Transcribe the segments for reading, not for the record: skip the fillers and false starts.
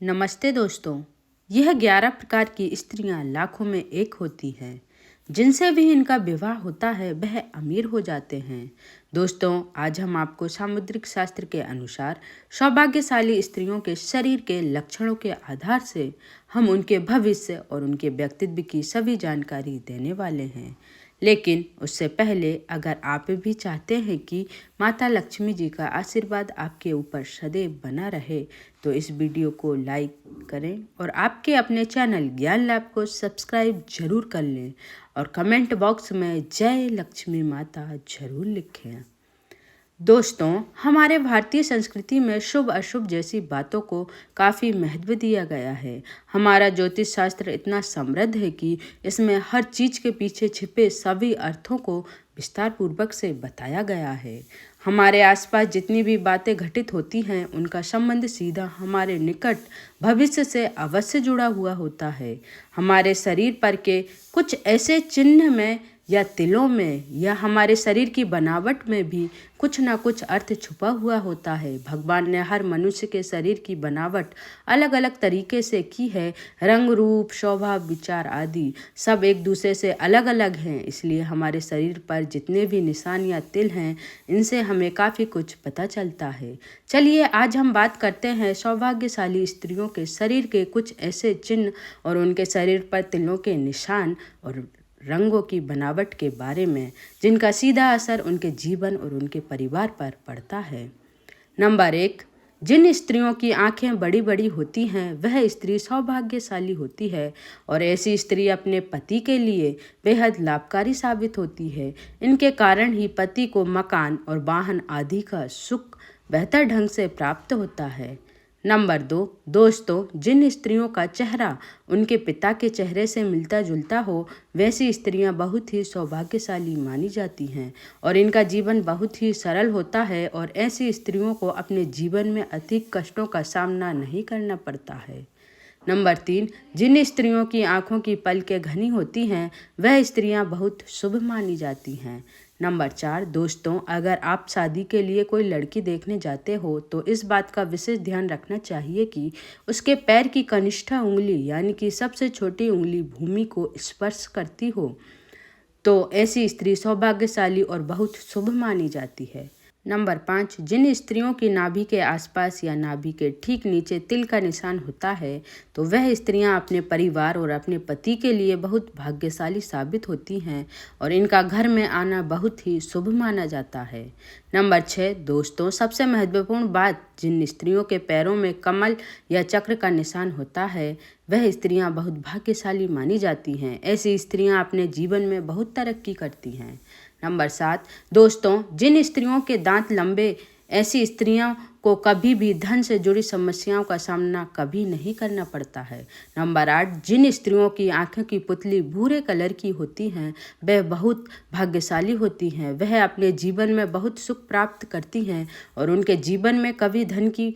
नमस्ते दोस्तों। यह 11 प्रकार की स्त्रियां लाखों में एक होती हैं। जिनसे भी इनका विवाह होता है वह अमीर हो जाते हैं। दोस्तों, आज हम आपको सामुद्रिक शास्त्र के अनुसार सौभाग्यशाली स्त्रियों के शरीर के लक्षणों के आधार से हम उनके भविष्य और उनके व्यक्तित्व की सभी जानकारी देने वाले हैं। लेकिन उससे पहले अगर आप भी चाहते हैं कि माता लक्ष्मी जी का आशीर्वाद आपके ऊपर सदैव बना रहे तो इस वीडियो को लाइक करें और आपके अपने चैनल ज्ञान लैब को सब्सक्राइब जरूर कर लें और कमेंट बॉक्स में जय लक्ष्मी माता जरूर लिखें। दोस्तों, हमारे भारतीय संस्कृति में शुभ अशुभ जैसी बातों को काफ़ी महत्व दिया गया है। हमारा ज्योतिष शास्त्र इतना समृद्ध है कि इसमें हर चीज़ के पीछे छिपे सभी अर्थों को विस्तार पूर्वक से बताया गया है। हमारे आसपास जितनी भी बातें घटित होती हैं उनका संबंध सीधा हमारे निकट भविष्य से अवश्य जुड़ा हुआ होता है। हमारे शरीर पर के कुछ ऐसे चिन्ह में या तिलों में या हमारे शरीर की बनावट में भी कुछ ना कुछ अर्थ छुपा हुआ होता है। भगवान ने हर मनुष्य के शरीर की बनावट अलग अलग तरीके से की है। रंग, रूप, स्वभाव, विचार आदि सब एक दूसरे से अलग अलग हैं। इसलिए हमारे शरीर पर जितने भी निशान या तिल हैं इनसे हमें काफ़ी कुछ पता चलता है। चलिए आज हम बात करते हैं सौभाग्यशाली स्त्रियों के शरीर के कुछ ऐसे चिन्ह और उनके शरीर पर तिलों के निशान और रंगों की बनावट के बारे में जिनका सीधा असर उनके जीवन और उनके परिवार पर पड़ता है। नंबर 1, जिन स्त्रियों की आंखें बड़ी बड़ी होती हैं वह स्त्री सौभाग्यशाली होती है और ऐसी स्त्री अपने पति के लिए बेहद लाभकारी साबित होती है। इनके कारण ही पति को मकान और वाहन आदि का सुख बेहतर ढंग से प्राप्त होता है। नंबर 2, दोस्तों, जिन स्त्रियों का चेहरा उनके पिता के चेहरे से मिलता जुलता हो वैसी स्त्रियां बहुत ही सौभाग्यशाली मानी जाती हैं और इनका जीवन बहुत ही सरल होता है और ऐसी स्त्रियों को अपने जीवन में अधिक कष्टों का सामना नहीं करना पड़ता है। नंबर 3, जिन स्त्रियों की आंखों की पलकें घनी होती हैं वह स्त्रियां बहुत शुभ मानी जाती हैं। नंबर 4, दोस्तों, अगर आप शादी के लिए कोई लड़की देखने जाते हो तो इस बात का विशेष ध्यान रखना चाहिए कि उसके पैर की कनिष्ठ उंगली यानी कि सबसे छोटी उंगली भूमि को स्पर्श करती हो तो ऐसी स्त्री सौभाग्यशाली और बहुत शुभ मानी जाती है। नंबर 5, जिन स्त्रियों की नाभि के आसपास या नाभि के ठीक नीचे तिल का निशान होता है तो वह स्त्रियां अपने परिवार और अपने पति के लिए बहुत भाग्यशाली साबित होती हैं और इनका घर में आना बहुत ही शुभ माना जाता है। नंबर 6, दोस्तों, सबसे महत्वपूर्ण बात, जिन स्त्रियों के पैरों में कमल या चक्र का निशान होता है वह स्त्रियां बहुत भाग्यशाली मानी जाती हैं। ऐसी स्त्रियां अपने जीवन में बहुत तरक्की करती हैं। नंबर 7, दोस्तों, जिन स्त्रियों के दांत लंबे ऐसी स्त्रियों को कभी भी धन से जुड़ी समस्याओं का सामना कभी नहीं करना पड़ता है। नंबर 8, जिन स्त्रियों की आंखों की पुतली भूरे कलर की होती हैं वह बहुत भाग्यशाली होती हैं। वह अपने जीवन में बहुत सुख प्राप्त करती हैं और उनके जीवन में कभी धन की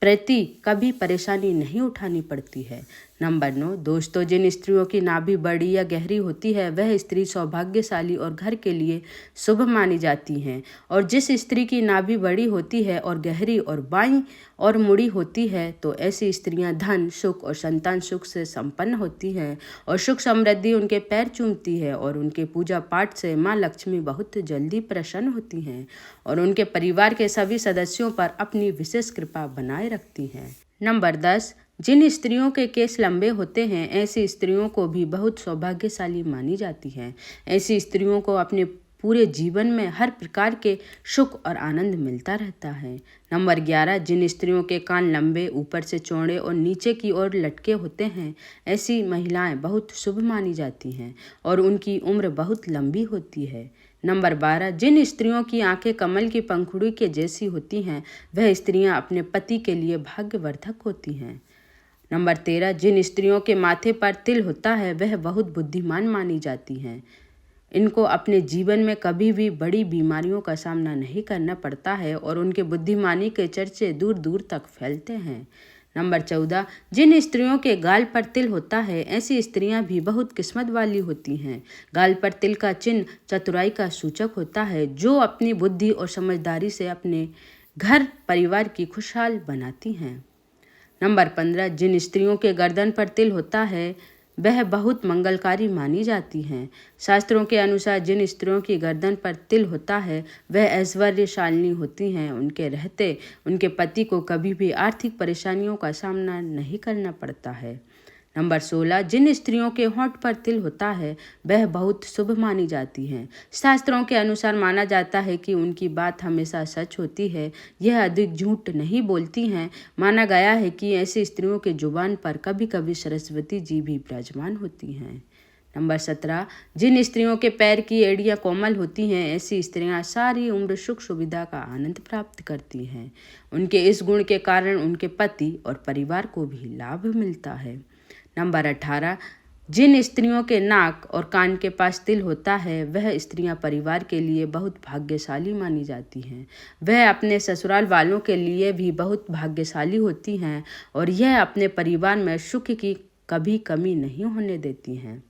प्रति कभी परेशानी नहीं उठानी पड़ती है। नंबर 9, दोस्तों, जिन स्त्रियों की नाभि बड़ी या गहरी होती है वह स्त्री सौभाग्यशाली और घर के लिए शुभ मानी जाती हैं और जिस स्त्री की नाभि बड़ी होती है और गहरी और बाईं और मुड़ी होती है तो ऐसी स्त्रियां धन, सुख और संतान सुख से संपन्न होती हैं और सुख समृद्धि उनके पैर चूमती है और उनके पूजा पाठ से माँ लक्ष्मी बहुत जल्दी प्रसन्न होती हैं और उनके परिवार के सभी सदस्यों पर अपनी विशेष कृपा बनाए रखती हैं। नंबर 10, जिन स्त्रियों के केस लंबे होते हैं ऐसी स्त्रियों को भी बहुत सौभाग्यशाली मानी जाती हैं। ऐसी स्त्रियों को अपने पूरे जीवन में हर प्रकार के सुख और आनंद मिलता रहता है। नंबर 11, जिन स्त्रियों के कान लंबे, ऊपर से चौड़े और नीचे की ओर लटके होते हैं ऐसी महिलाएं बहुत शुभ मानी जाती हैं और उनकी उम्र बहुत लंबी होती है। नंबर 12, जिन स्त्रियों की आंखें कमल की पंखुड़ी के जैसी होती हैं वह स्त्रियां अपने पति के लिए भाग्यवर्धक होती हैं। नंबर 13, जिन स्त्रियों के माथे पर तिल होता है वह बहुत बुद्धिमान मानी जाती हैं। इनको अपने जीवन में कभी भी बड़ी बीमारियों का सामना नहीं करना पड़ता है और उनके बुद्धिमानी के चर्चे दूर दूर तक फैलते हैं। नंबर 14, जिन स्त्रियों के गाल पर तिल होता है ऐसी स्त्रियां भी बहुत किस्मत वाली होती हैं। गाल पर तिल का चिन्ह चतुराई का सूचक होता है जो अपनी बुद्धि और समझदारी से अपने घर परिवार की खुशहाल बनाती हैं। नंबर 15, जिन स्त्रियों के गर्दन पर तिल होता है वह बहुत मंगलकारी मानी जाती हैं। शास्त्रों के अनुसार जिन स्त्रियों की गर्दन पर तिल होता है वह ऐश्वर्यशालिनी होती हैं। उनके रहते उनके पति को कभी भी आर्थिक परेशानियों का सामना नहीं करना पड़ता है। नंबर 16, जिन स्त्रियों के होंठ पर तिल होता है वह बहुत शुभ मानी जाती हैं। शास्त्रों के अनुसार माना जाता है कि उनकी बात हमेशा सच होती है, यह अधिक झूठ नहीं बोलती हैं। माना गया है कि ऐसी स्त्रियों के जुबान पर कभी कभी सरस्वती जी भी विराजमान होती हैं। नंबर 17, जिन स्त्रियों के पैर की एड़ियाँ कोमल होती हैं ऐसी स्त्रियां सारी उम्र सुख सुविधा का आनंद प्राप्त करती हैं। उनके इस गुण के कारण उनके पति और परिवार को भी लाभ मिलता है। नंबर 18, जिन स्त्रियों के नाक और कान के पास तिल होता है वह स्त्रियां परिवार के लिए बहुत भाग्यशाली मानी जाती हैं। वह अपने ससुराल वालों के लिए भी बहुत भाग्यशाली होती हैं और यह अपने परिवार में सुख की कभी कमी नहीं होने देती हैं।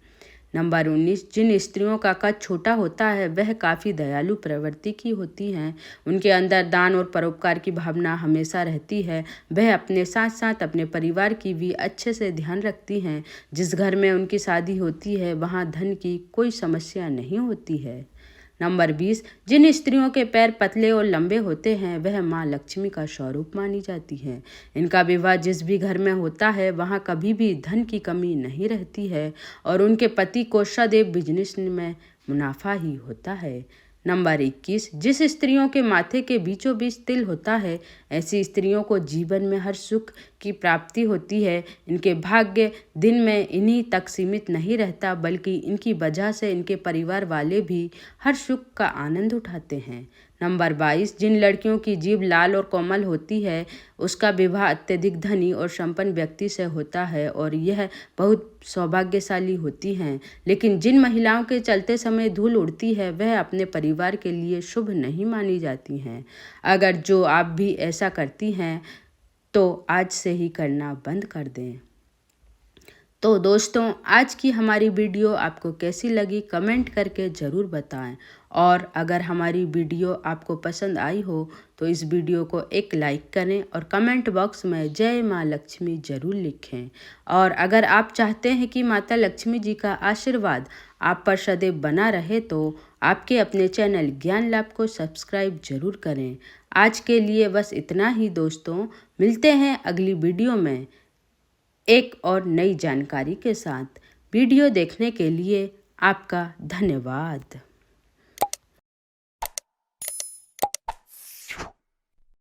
नंबर 19, जिन स्त्रियों का कद छोटा होता है वह काफ़ी दयालु प्रवृत्ति की होती हैं। उनके अंदर दान और परोपकार की भावना हमेशा रहती है। वह अपने साथ साथ अपने परिवार की भी अच्छे से ध्यान रखती हैं। जिस घर में उनकी शादी होती है वहाँ धन की कोई समस्या नहीं होती है। नंबर 20, जिन स्त्रियों के पैर पतले और लंबे होते हैं वह माँ लक्ष्मी का स्वरूप मानी जाती हैं। इनका विवाह जिस भी घर में होता है वहाँ कभी भी धन की कमी नहीं रहती है और उनके पति को सदैव बिजनेस में मुनाफा ही होता है। नंबर 21, जिस स्त्रियों के माथे के बीचों बीच तिल होता है ऐसी स्त्रियों को जीवन में हर सुख की प्राप्ति होती है। इनके भाग्य दिन में इन्हीं तक सीमित नहीं रहता बल्कि इनकी वजह से इनके परिवार वाले भी हर सुख का आनंद उठाते हैं। नंबर 22, जिन लड़कियों की जीभ लाल और कोमल होती है उसका विवाह अत्यधिक धनी और संपन्न व्यक्ति से होता है और यह बहुत सौभाग्यशाली होती हैं। लेकिन जिन महिलाओं के चलते समय धूल उड़ती है वह अपने परिवार के लिए शुभ नहीं मानी जाती हैं। अगर जो आप भी ऐसा करती हैं तो आज से ही करना बंद कर दें। तो दोस्तों, आज की हमारी वीडियो आपको कैसी लगी कमेंट करके ज़रूर बताएं और अगर हमारी वीडियो आपको पसंद आई हो तो इस वीडियो को एक लाइक करें और कमेंट बॉक्स में जय माँ लक्ष्मी ज़रूर लिखें। और अगर आप चाहते हैं कि माता लक्ष्मी जी का आशीर्वाद आप पर सदैव बना रहे तो आपके अपने चैनल ज्ञान लाभ को सब्सक्राइब जरूर करें। आज के लिए बस इतना ही दोस्तों, मिलते हैं अगली वीडियो में एक और नई जानकारी के साथ। वीडियो देखने के लिए आपका धन्यवाद।